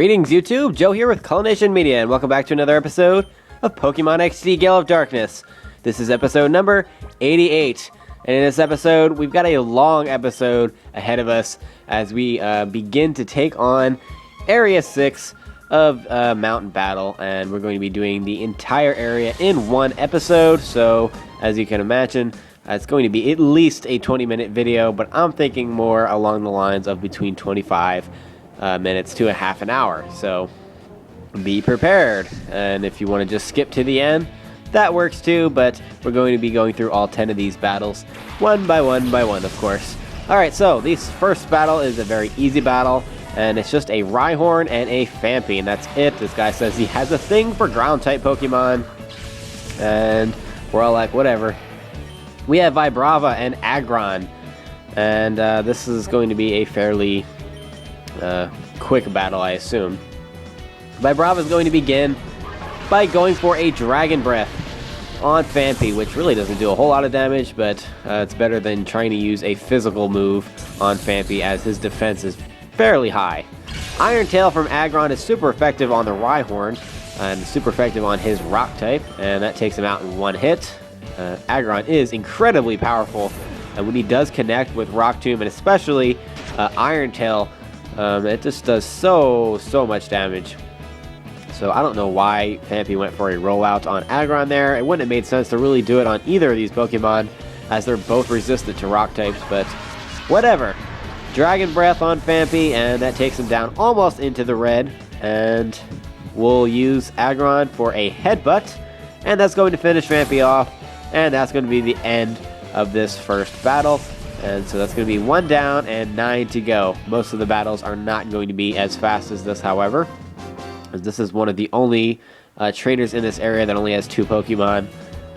Greetings YouTube, Joe here with Culination Media, and welcome back to another episode of Pokemon XD Gale of Darkness. This is episode number 88, and in this episode, we've got a long episode ahead of us as we begin to take on Area 6 of Mountain Battle, and we're going to be doing the entire area in one episode, so as you can imagine, it's going to be at least a 20-minute video, but I'm thinking more along the lines of between 25 minutes to a half an hour, so be prepared. And if you want to just skip to the end, that works too, but we're going to be going through all 10 of these battles one by one, of course. Alright, so this first battle is a very easy battle, and it's just a Rhyhorn and a Phanpy, and that's it. This guy says he has a thing for ground-type Pokemon, and we're all like, whatever. We have Vibrava and Aggron, and this is going to be a fairly quick battle, I assume. Vibrava is going to begin by going for a Dragon Breath on Phanpy, which really doesn't do a whole lot of damage, but it's better than trying to use a physical move on Phanpy, as his defense is fairly high. Iron Tail from Aggron is super effective on the Rhyhorn, and super effective on his Rock type, and that takes him out in one hit. Aggron is incredibly powerful, and when he does connect with Rock Tomb, and especially Iron Tail, it just does so much damage. So I don't know why Phanpy went for a rollout on Aggron there. It wouldn't have made sense to really do it on either of these Pokemon, as they're both resistant to Rock types, but whatever. Dragon Breath on Phanpy, and that takes him down almost into the red, and we'll use Aggron for a Headbutt, and that's going to finish Phanpy off, and that's going to be the end of this first battle. And so that's going to be 1 down and 9 to go. Most of the battles are not going to be as fast as this, however, as this is one of the only trainers in this area that only has 2 Pokemon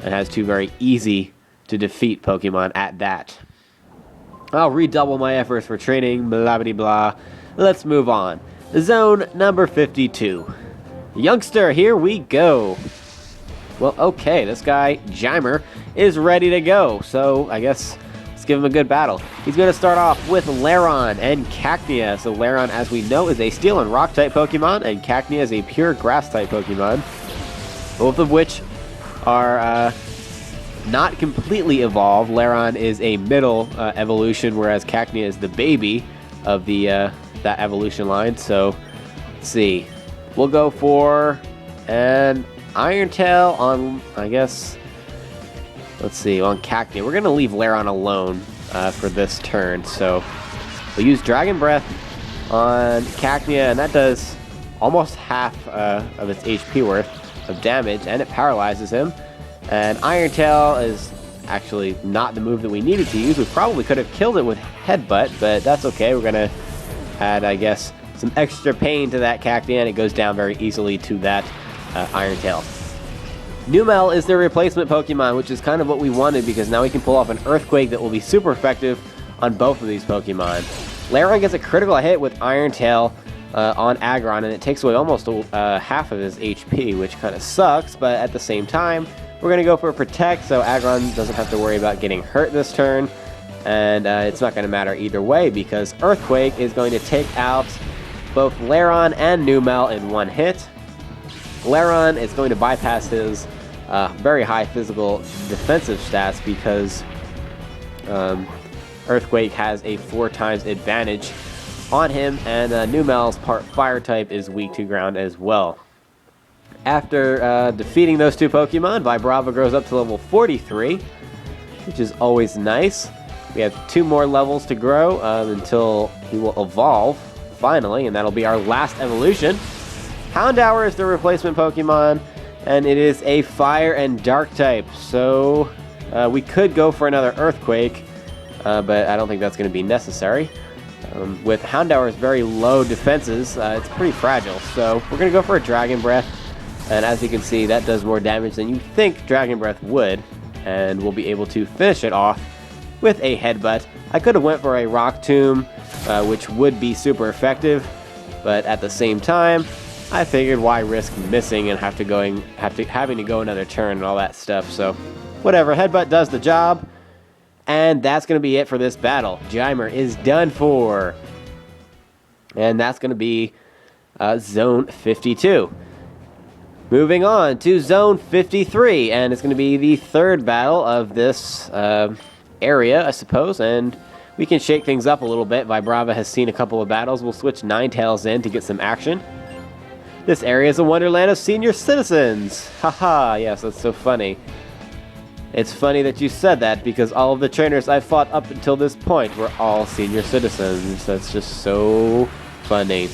and has 2 very easy to defeat Pokemon at that. I'll redouble my efforts for training, blah blah blah. Let's move on. Zone number 52. Youngster, here we go. Well, okay, this guy, Jeimer, is ready to go, so I guess let's give him a good battle. He's going to start off with Lairon and Cacnea. So Lairon, as we know, is a Steel and Rock-type Pokemon, and Cacnea is a pure Grass-type Pokemon, both of which are not completely evolved. Lairon is a middle evolution, whereas Cacnea is the baby of the that evolution line. So, let's see. We'll go for an Iron Tail on, I guess, let's see, on Cacnea. We're going to leave Lairon alone for this turn. So we'll use Dragon Breath on Cacnea, and that does almost half of its HP worth of damage, and it paralyzes him. And Iron Tail is actually not the move that we needed to use. We probably could have killed it with Headbutt, but that's okay. We're going to add, I guess, some extra pain to that Cacnea, and it goes down very easily to that Iron Tail. Numel is their replacement Pokemon, which is kind of what we wanted, because now we can pull off an Earthquake that will be super effective on both of these Pokemon. Lairon gets a critical hit with Iron Tail on Aggron, and it takes away almost half of his HP, which kind of sucks, but at the same time, we're going to go for a Protect, so Aggron doesn't have to worry about getting hurt this turn, and it's not going to matter either way, because Earthquake is going to take out both Lairon and Numel in one hit. Lairon is going to bypass his very high physical defensive stats, because Earthquake has a 4 times advantage on him, and Numel's part Fire type is weak to ground as well. After defeating those 2 Pokemon, Vibrava grows up to level 43, which is always nice. We have 2 more levels to grow until he will evolve, finally, and that'll be our last evolution. Houndour is the replacement Pokemon, and it is a Fire and Dark type, so we could go for another Earthquake, but I don't think that's going to be necessary. With Houndour's very low defenses, it's pretty fragile, so we're going to go for a Dragon Breath, and as you can see, that does more damage than you think Dragon Breath would, and we'll be able to finish it off with a Headbutt. I could have went for a Rock Tomb, which would be super effective, but at the same time, I figured why risk missing and having to go another turn and all that stuff. So whatever, Headbutt does the job, and that's going to be it for this battle. Jeimer is done for, and that's going to be Zone 52. Moving on to Zone 53, and it's going to be the third battle of this area, I suppose, and we can shake things up a little bit. Vibrava has seen a couple of battles. We'll switch Ninetales in to get some action. This area is a wonderland of senior citizens. Haha, yes, that's so funny. It's funny that you said that because all of the trainers I fought up until this point were all senior citizens. That's just so funny.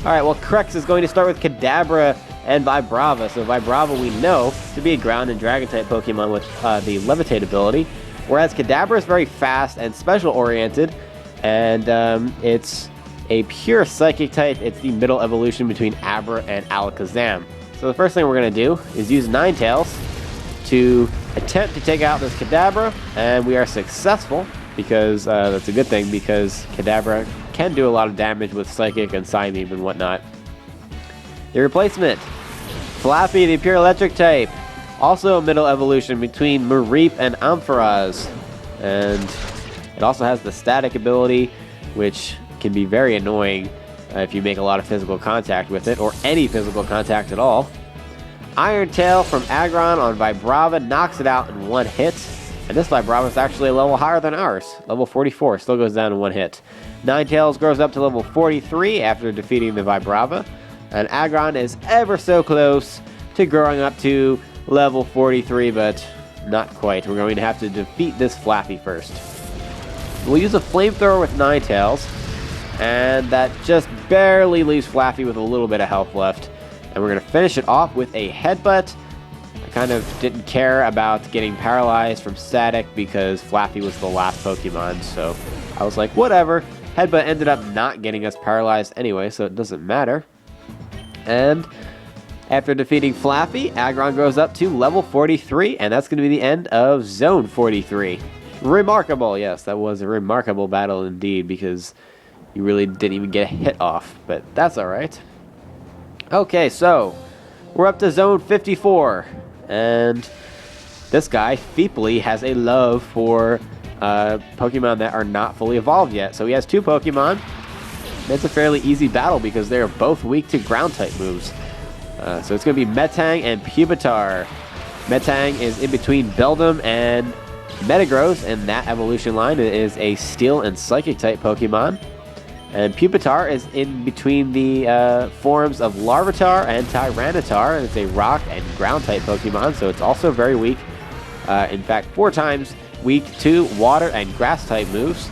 Alright, well, Krex is going to start with Kadabra and Vibrava. So Vibrava we know to be a ground and dragon type Pokemon with the Levitate ability, whereas Kadabra is very fast and special oriented, and it's a pure psychic type. It's the middle evolution between Abra and Alakazam. So the first thing we're going to do is use Ninetales to attempt to take out this Kadabra, and we are successful because that's a good thing because Kadabra can do a lot of damage with Psychic and Psybeam and whatnot. The replacement, Flappy, the pure electric type, also a middle evolution between Mareep and Ampharaz, and it also has the static ability, which can be very annoying if you make a lot of physical contact with it, or any physical contact at all. Iron Tail from Aggron on Vibrava knocks it out in one hit, and this Vibrava is actually a level higher than ours. Level 44, still goes down in one hit. Ninetales grows up to level 43 after defeating the Vibrava, and Aggron is ever so close to growing up to level 43, but not quite. We're going to have to defeat this Flappy first. We'll use a Flamethrower with Ninetales, and that just barely leaves Flappy with a little bit of health left. And we're going to finish it off with a Headbutt. I kind of didn't care about getting paralyzed from static because Flappy was the last Pokemon, so I was like, whatever. Headbutt ended up not getting us paralyzed anyway, so it doesn't matter. And after defeating Flappy, Aggron grows up to level 43, and that's going to be the end of Zone 43. Remarkable, yes, that was a remarkable battle indeed, because you really didn't even get a hit off, but that's alright. Okay, so we're up to Zone 54, and this guy, Feeply, has a love for Pokemon that are not fully evolved yet. So he has two Pokemon. It's a fairly easy battle because they're both weak to ground-type moves. So it's going to be Metang and Pupitar. Metang is in between Beldum and Metagross, and that evolution line is a Steel and Psychic-type Pokemon. And Pupitar is in between the forms of Larvitar and Tyranitar, and it's a rock and ground-type Pokemon, so it's also very weak. In fact, 4 times weak to water and grass-type moves.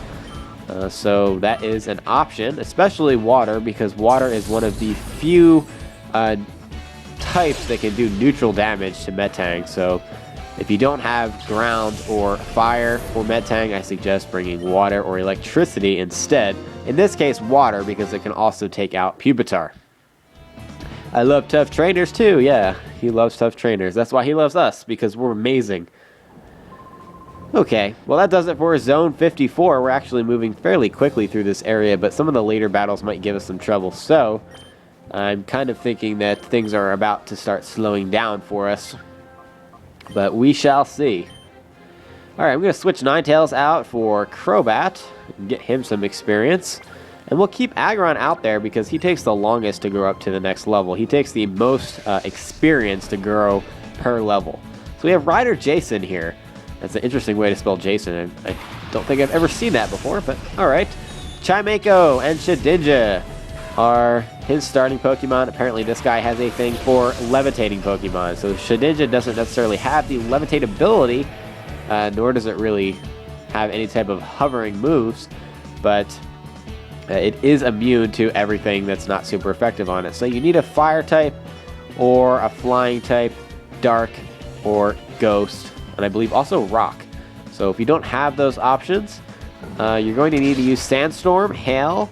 So that is an option, especially water, because water is one of the few types that can do neutral damage to Metang. So if you don't have ground or fire for Metang, I suggest bringing water or electricity instead. In this case, water, because it can also take out Pupitar. I love tough trainers too, yeah. He loves tough trainers. That's why he loves us, because we're amazing. Okay, well that does it for Zone 54. We're actually moving fairly quickly through this area, but some of the later battles might give us some trouble. So, I'm kind of thinking that things are about to start slowing down for us. But we shall see. Alright, I'm going to switch Ninetales out for Crobat and get him some experience. And we'll keep Aggron out there because he takes the longest to grow up to the next level. He takes the most experience to grow per level. So we have Rider Jason here. That's an interesting way to spell Jason. I don't think I've ever seen that before, but alright. Chimeiko and Shedinja are his starting Pokemon. Apparently this guy has a thing for levitating Pokemon. So Shedinja doesn't necessarily have the levitate ability, nor does it really have any type of hovering moves, but it is immune to everything that's not super effective on it. So you need a fire type or a flying type, dark or ghost, and I believe also rock. So if you don't have those options, you're going to need to use Sandstorm, Hail,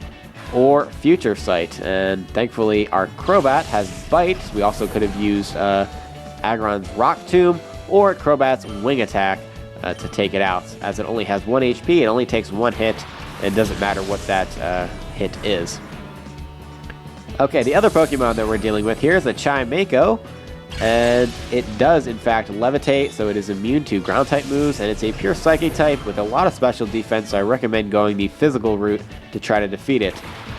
or Future Sight. And thankfully our Crobat has Bite. We also could have used Aggron's Rock Tomb or Crobat's Wing Attack to take it out. As it only has 1 HP, it only takes 1 hit, and it doesn't matter what that hit is. Okay, the other Pokemon that we're dealing with here is a Chimeiko, and it does in fact levitate, so it is immune to ground type moves, and it's a pure psychic type with a lot of special defense, so I recommend going the physical route to try to defeat it.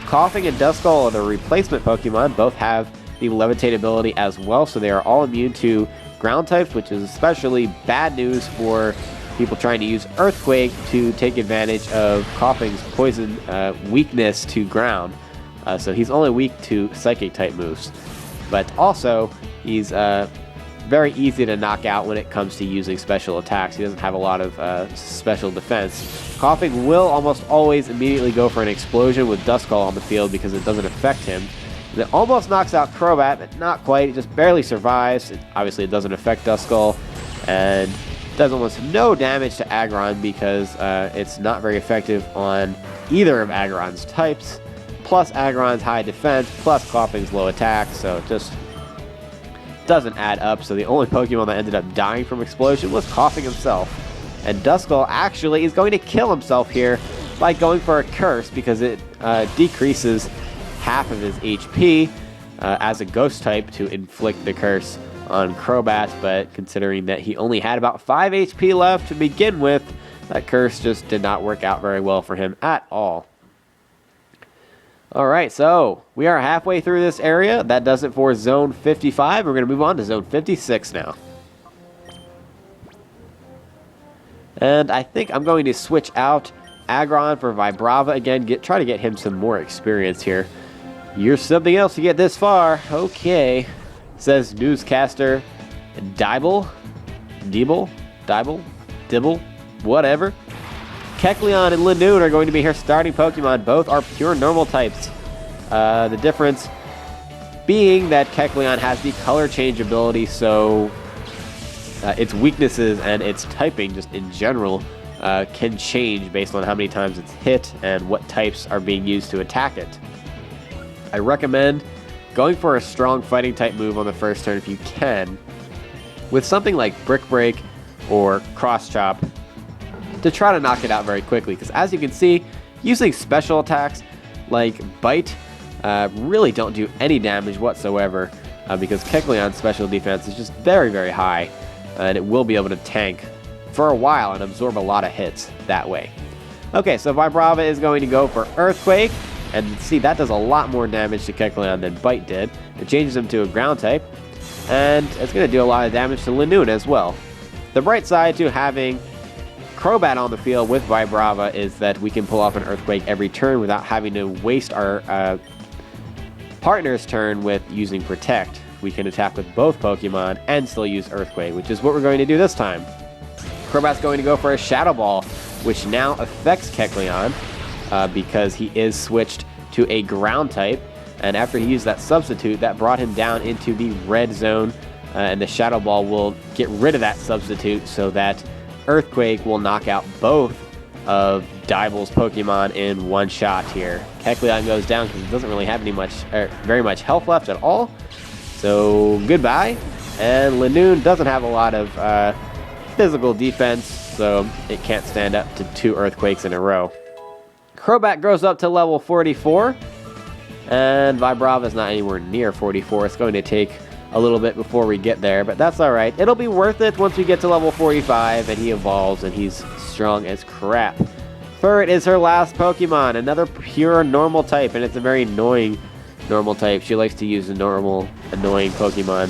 Coughing and Duskull are the replacement Pokemon. Both have the Levitate ability as well, so they are all immune to ground types, which is especially bad news for people trying to use Earthquake to take advantage of Coughing's poison weakness to ground. So he's only weak to Psychic type moves. But also, he's very easy to knock out when it comes to using special attacks. He doesn't have a lot of special defense. Coughing will almost always immediately go for an explosion with Duskull on the field because it doesn't affect him. And it almost knocks out Crobat, but not quite. It just barely survives. Obviously, it doesn't affect Duskull, and does almost no damage to Aggron because it's not very effective on either of Aggron's types, plus Aggron's high defense, plus Coughing's low attack, so it just doesn't add up. So the only Pokemon that ended up dying from Explosion was Coughing himself. And Duskull actually is going to kill himself here by going for a Curse because it decreases half of his HP as a Ghost type to inflict the Curse on Crobat, but considering that he only had about 5 HP left to begin with, that Curse just did not work out very well for him at all. Alright, so we are halfway through this area. That does it for Zone 55. We're going to move on to Zone 56 now. And I think I'm going to switch out Aggron for Vibrava again, try to get him some more experience here. You're something else to get this far. Okay. Says newscaster Dibble, whatever. Kecleon and Linoone are going to be here starting Pokemon. Both are pure normal types. The difference being that Kecleon has the color change ability, so its weaknesses and its typing just in general can change based on how many times it's hit and what types are being used to attack it. I recommend going for a strong fighting type move on the first turn if you can, with something like Brick Break or Cross Chop to try to knock it out very quickly. Because as you can see, using special attacks like Bite really don't do any damage whatsoever because Kecleon's special defense is just very, very high, and it will be able to tank for a while and absorb a lot of hits that way. Okay, so Vibrava is going to go for Earthquake. And see, that does a lot more damage to Kecleon than Bite did. It changes him to a ground type, and it's going to do a lot of damage to Linoone as well. The bright side to having Crobat on the field with Vibrava is that we can pull off an Earthquake every turn without having to waste our partner's turn with using Protect. We can attack with both Pokemon and still use Earthquake, which is what we're going to do this time. Crobat's going to go for a Shadow Ball, which now affects Kecleon. Because he is switched to a ground type, and after he used that substitute, that brought him down into the red zone, and the Shadow Ball will get rid of that substitute so that Earthquake will knock out both of Dibble's Pokemon in one shot here. Kecleon goes down because he doesn't really have very much health left at all, so goodbye. And Linoone doesn't have a lot of physical defense, so it can't stand up to 2 Earthquakes in a row. Crobat grows up to level 44, and Vibrava is not anywhere near 44. It's going to take a little bit before we get there, but that's alright. It'll be worth it once we get to level 45, and he evolves, and he's strong as crap. Furret is her last Pokemon, another pure normal type, and it's a very annoying normal type. She likes to use normal, annoying Pokemon.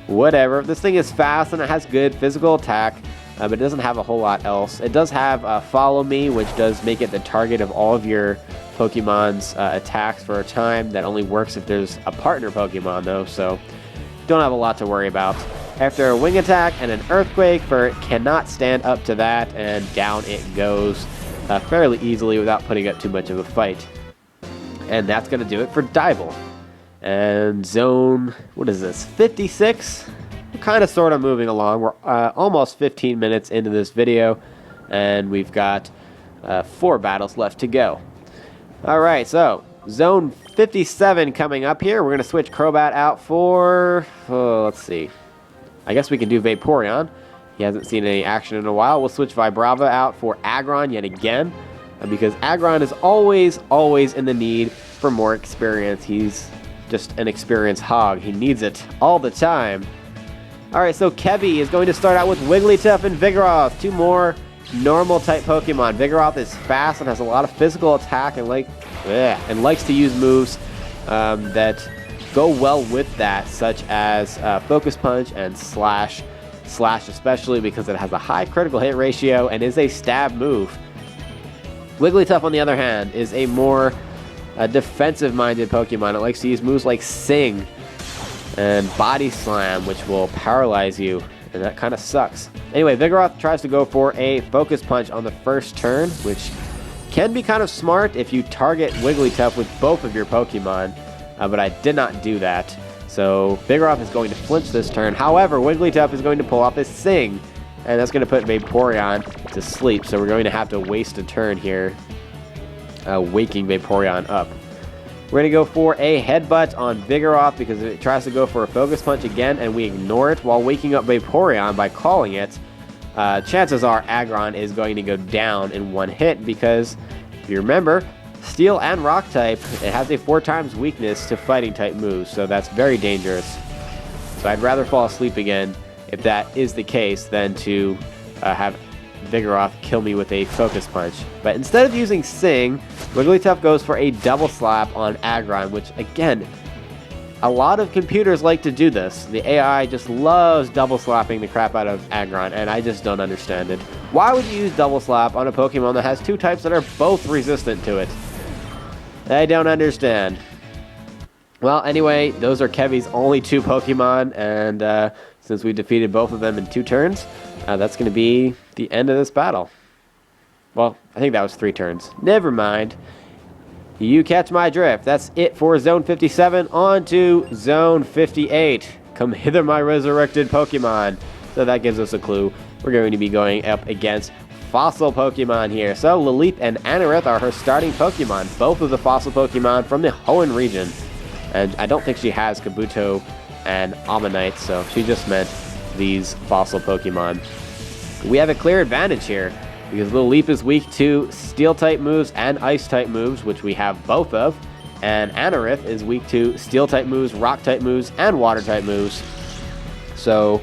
Whatever. This thing is fast, and it has good physical attack. But it doesn't have a whole lot else. It does have Follow Me, which does make it the target of all of your Pokemon's attacks for a time. That only works if there's a partner Pokemon, though, so don't have a lot to worry about. After a Wing Attack and an Earthquake, Furret cannot stand up to that, and down it goes fairly easily without putting up too much of a fight. And that's going to do it for Dibble. And Zone, what is this, 56? We're kind of sort of moving along. We're almost 15 minutes into this video, and we've got 4 battles left to go. Alright, so Zone 57 coming up here. We're going to switch Crobat out for, let's see. I guess we can do Vaporeon. He hasn't seen any action in a while. We'll switch Vibrava out for Aggron yet again, because Aggron is always in the need for more experience. He's just an experience hog. He needs it all the time. Alright, so Kebby is going to start out with Wigglytuff and Vigoroth, 2 more normal type Pokemon. Vigoroth is fast and has a lot of physical attack, and like and likes to use moves that go well with that, such as Focus Punch and Slash. Slash especially because it has a high critical hit ratio and is a stab move. Wigglytuff, on the other hand, is a more defensive-minded Pokemon. It likes to use moves like Sing and Body Slam, which will paralyze you, and that kind of sucks. Anyway, Vigoroth tries to go for a Focus Punch on the first turn, which can be kind of smart if you target Wigglytuff with both of your Pokemon, but I did not do that. So Vigoroth is going to flinch this turn. However, Wigglytuff is going to pull off his Sing, and that's going to put Vaporeon to sleep. So we're going to have to waste a turn here, waking Vaporeon up. We're going to go for a Headbutt on Vigoroth because it tries to go for a Focus Punch again, and we ignore it while waking up Vaporeon by calling it. Chances are Aggron is going to go down in one hit because, if you remember, Steel and Rock type, it has a 4 times weakness to fighting type moves, so that's very dangerous. So I'd rather fall asleep again if that is the case than to have Vigoroth kill me with a Focus Punch. But instead of using Sing, Wigglytuff goes for a Double Slap on Aggron, which, again, a lot of computers like to do this. The AI just loves double slapping the crap out of Aggron, and I just don't understand it. Why would you use Double Slap on a Pokemon that has 2 types that are both resistant to it? I don't understand. Well, anyway, those are Kevy's only 2 Pokemon, and since we defeated both of them in 2 turns, that's going to be the end of this battle. Well, I think that was 3 turns. Never mind. You catch my drift. That's it for Zone 57. On to Zone 58. Come hither, my resurrected Pokemon. So that gives us a clue. We're going to be going up against fossil Pokemon here. So Lilip and Anorith are her starting Pokemon. Both of the fossil Pokemon from the Hoenn region. And I don't think she has Kabuto and Ammonite, so she just meant these fossil Pokemon. We have a clear advantage here, because Lilip is weak to Steel-type moves and Ice-type moves, which we have both of, and Anorith is weak to Steel-type moves, Rock-type moves, and Water-type moves. So,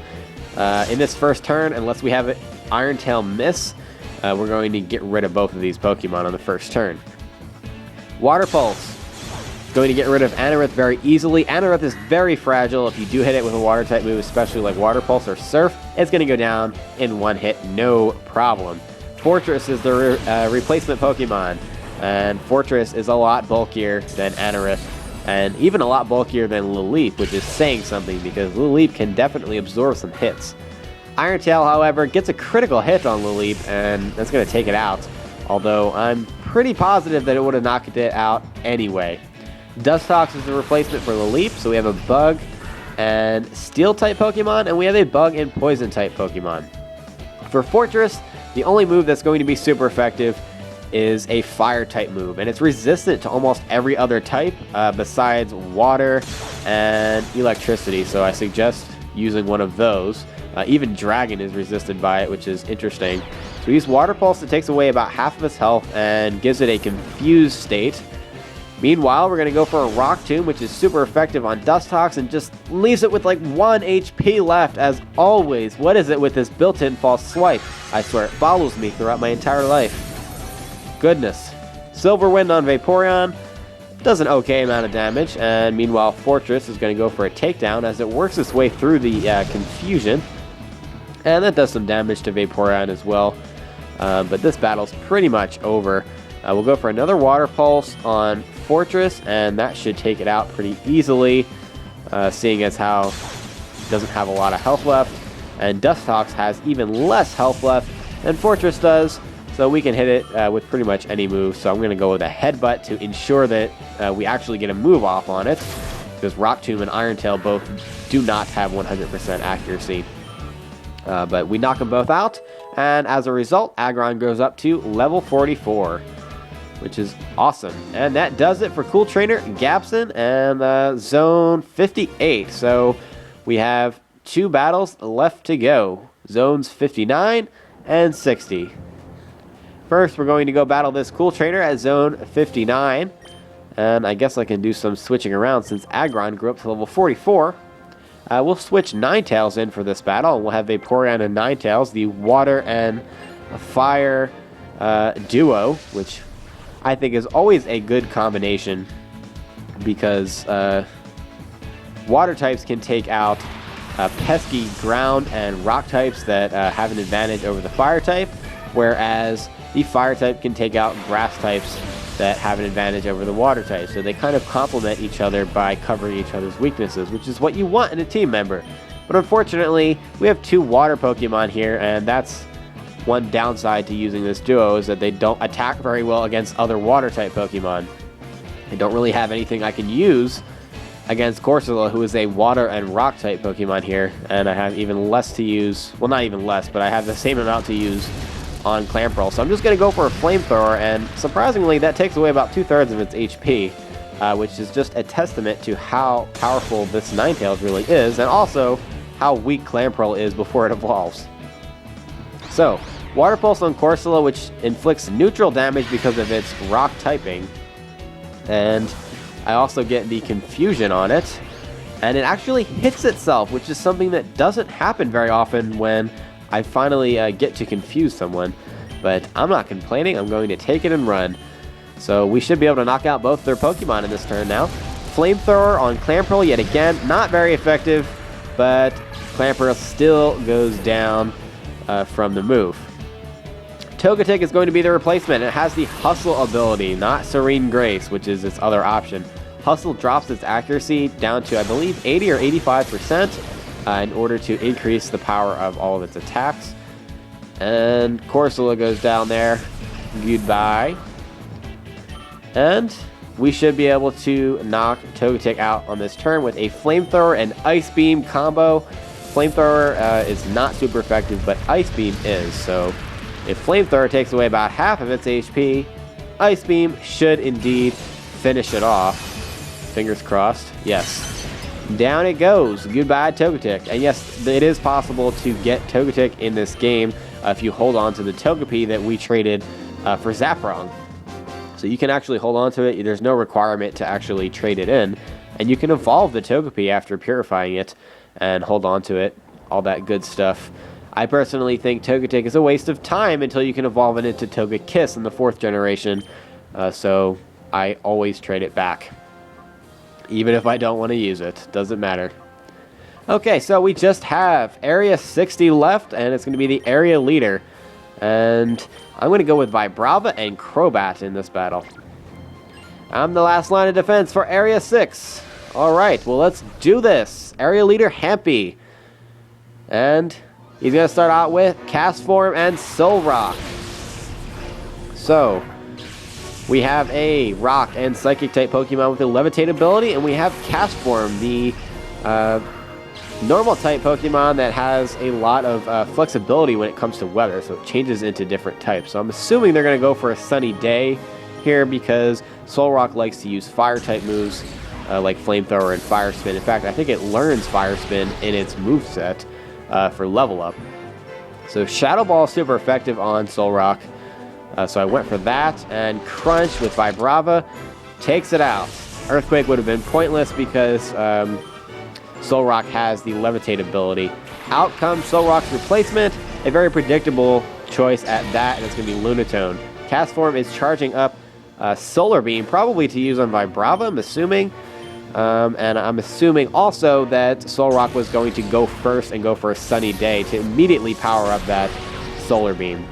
in this first turn, unless we have an Iron Tail miss, we're going to get rid of both of these Pokemon on the first turn. Water Pulse. Going to get rid of Anorith very easily. Anorith is very fragile. If you do hit it with a Water-type move, especially like Water Pulse or Surf, it's going to go down in one hit, no problem. Fortress is the replacement Pokemon, and Fortress is a lot bulkier than Anorith, and even a lot bulkier than Lilip, which is saying something, because Lilip can definitely absorb some hits. Iron Tail, however, gets a critical hit on Lilip, and that's going to take it out, although I'm pretty positive that it would have knocked it out anyway. Dustox is the replacement for Lilip, so we have a Bug and Steel-type Pokemon, and we have a Bug and Poison-type Pokemon. For Fortress, the only move that's going to be super effective is a Fire-type move, and it's resistant to almost every other type besides Water and Electricity, so I suggest using one of those. Even Dragon is resisted by it, which is interesting. So we use Water Pulse that takes away about half of its health and gives it a confused state. Meanwhile, we're going to go for a Rock Tomb, which is super effective on Dustox and just leaves it with like 1 HP left, as always. What is it with this built-in false swipe? I swear it follows me throughout my entire life. Goodness. Silver Wind on Vaporeon does an okay amount of damage, and meanwhile Fortress is going to go for a takedown as it works its way through the confusion. And that does some damage to Vaporeon as well. But this battle's pretty much over. We'll go for another Water Pulse on Fortress, and that should take it out pretty easily, seeing as how it doesn't have a lot of health left, and Dustox has even less health left than Fortress does, so we can hit it with pretty much any move. So I'm going to go with a Headbutt to ensure that we actually get a move off on it, because Rock Tomb and Iron Tail both do not have 100% accuracy. But we knock them both out, and as a result, Aggron goes up to level 44. Which is awesome. And that does it for Cool Trainer, Gabson, and Zone 58. So we have 2 battles left to go. Zones 59 and 60. First, we're going to go battle this Cool Trainer at Zone 59. And I guess I can do some switching around since Aggron grew up to level 44. We'll switch Ninetales in for this battle, and we'll have Vaporeon and Ninetales, the Water and Fire duo, which I think is always a good combination because water types can take out pesky ground and rock types that have an advantage over the fire type, whereas the fire type can take out grass types that have an advantage over the water type. So they kind of complement each other by covering each other's weaknesses, which is what you want in a team member. But unfortunately, we have 2 water Pokemon here, and that's one downside to using this duo, is that they don't attack very well against other water type Pokemon. I don't really have anything I can use against Corsola, who is a water and rock type Pokemon here, and I have even less to use, well, not even less, but I have the same amount to use on Clamperl. So I'm just going to go for a Flamethrower, and surprisingly that takes away about 2/3 of its HP, which is just a testament to how powerful this Ninetales really is, and also how weak Clamperl is before it evolves. So, Water Pulse on Corsola, which inflicts neutral damage because of its rock typing, and I also get the Confusion on it, and it actually hits itself, which is something that doesn't happen very often when I finally get to confuse someone. But I'm not complaining, I'm going to take it and run. So we should be able to knock out both their Pokemon in this turn now. Flamethrower on Clamperl yet again, not very effective, but Clamperl still goes down from the move. Togetic is going to be the replacement. It has the Hustle ability, not Serene Grace, which is its other option. Hustle drops its accuracy down to, I believe, 80 or 85% in order to increase the power of all of its attacks. And Corsola goes down there. Goodbye. And we should be able to knock Togetic out on this turn with a Flamethrower and Ice Beam combo. Flamethrower is not super effective, but Ice Beam is, so if Flamethrower takes away about half of its HP, Ice Beam should indeed finish it off. Fingers crossed. Yes. Down it goes. Goodbye, Togetic. And yes, it is possible to get Togetic in this game if you hold on to the Togepi that we traded for Zaprong. So you can actually hold on to it. There's no requirement to actually trade it in. And you can evolve the Togepi after purifying it and hold on to it. All that good stuff. I personally think Togetic is a waste of time until you can evolve it into Togekiss in the 4th generation. So I always trade it back. Even if I don't want to use it. Doesn't matter. Okay, so we just have Area 60 left, and it's going to be the area leader. And I'm going to go with Vibrava and Crobat in this battle. I'm the last line of defense for Area 6. Alright, well let's do this. Area leader Hampy. And he's going to start out with Castform and Solrock. So, we have a Rock and Psychic type Pokemon with a Levitate ability, and we have Castform, the normal type Pokemon that has a lot of flexibility when it comes to weather, so it changes into different types. So I'm assuming they're going to go for a sunny day here because Solrock likes to use fire type moves like Flamethrower and Fire Spin. In fact, I think it learns Fire Spin in its moveset for level up. So Shadow Ball is super effective on Solrock. So I went for that, and Crunch with Vibrava takes it out. Earthquake would have been pointless because Solrock has the Levitate ability. Out comes Solrock's replacement, a very predictable choice at that, and it's going to be Lunatone. Castform is charging up Solar Beam, probably to use on Vibrava, I'm assuming. And I'm assuming also that Solrock was going to go first and go for a Sunny Day to immediately power up that Solar Beam.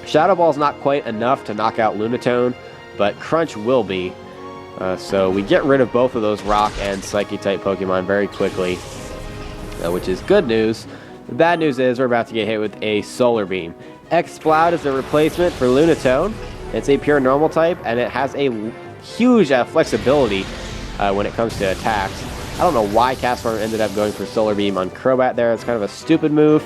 Shadow Ball is not quite enough to knock out Lunatone, but Crunch will be. So we get rid of both of those Rock and Psychic type Pokemon very quickly, which is good news. The bad news is we're about to get hit with a Solar Beam. Exploud is a replacement for Lunatone. It's a pure normal type, and it has a huge flexibility when it comes to attacks. I don't know why Castform ended up going for Solar Beam on Crobat there. It's kind of a stupid move,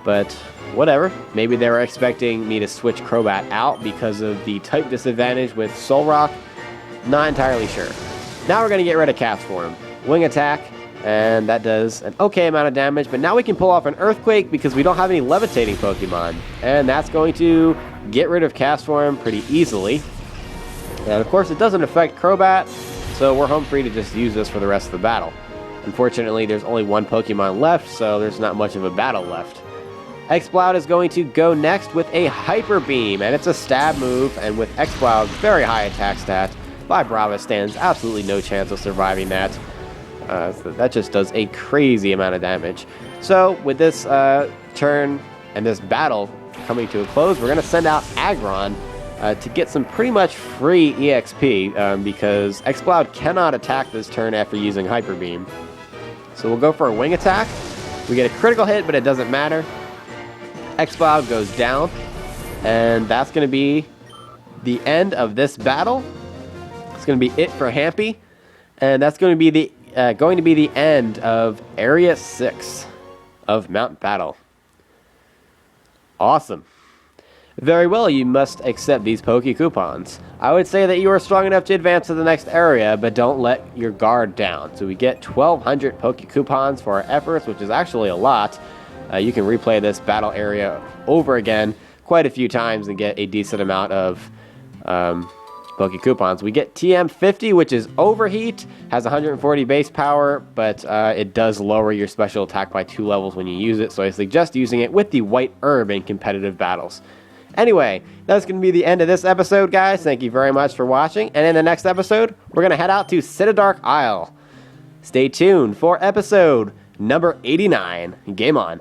but whatever. Maybe they were expecting me to switch Crobat out because of the type disadvantage with Solrock. Not entirely sure. Now we're going to get rid of Castform. Wing attack, and that does an okay amount of damage, but now we can pull off an Earthquake because we don't have any levitating Pokemon, and that's going to get rid of Castform pretty easily. And of course it doesn't affect Crobat, so we're home free to just use this for the rest of the battle. Unfortunately, there's only one Pokemon left, so there's not much of a battle left. Exploud is going to go next with a Hyper Beam, and it's a stab move, and with Exploud's very high attack stat, Vibrava stands absolutely no chance of surviving that. So that just does a crazy amount of damage. So with this turn and this battle coming to a close, we're going to send out Aggron to get some pretty much free EXP because Exploud cannot attack this turn after using Hyper Beam. So we'll go for a Wing Attack. We get a critical hit, but it doesn't matter. Exploud goes down, and that's going to be the end of this battle. It's going to be it for Hampy, and that's going to be the end of Area 6 of Mount Battle. Awesome. Very well, you must accept these Poke Coupons. I would say that you are strong enough to advance to the next area, but don't let your guard down. So we get 1,200 Poke Coupons for our efforts, which is actually a lot. You can replay this battle area over again quite a few times and get a decent amount of Poke Coupons. We get TM50, which is Overheat, has 140 base power, but it does lower your special attack by 2 levels when you use it, so I suggest using it with the White Herb in competitive battles. Anyway, that's going to be the end of this episode, guys. Thank you very much for watching, and in the next episode, we're going to head out to Citadark Isle. Stay tuned for episode number 89. Game on.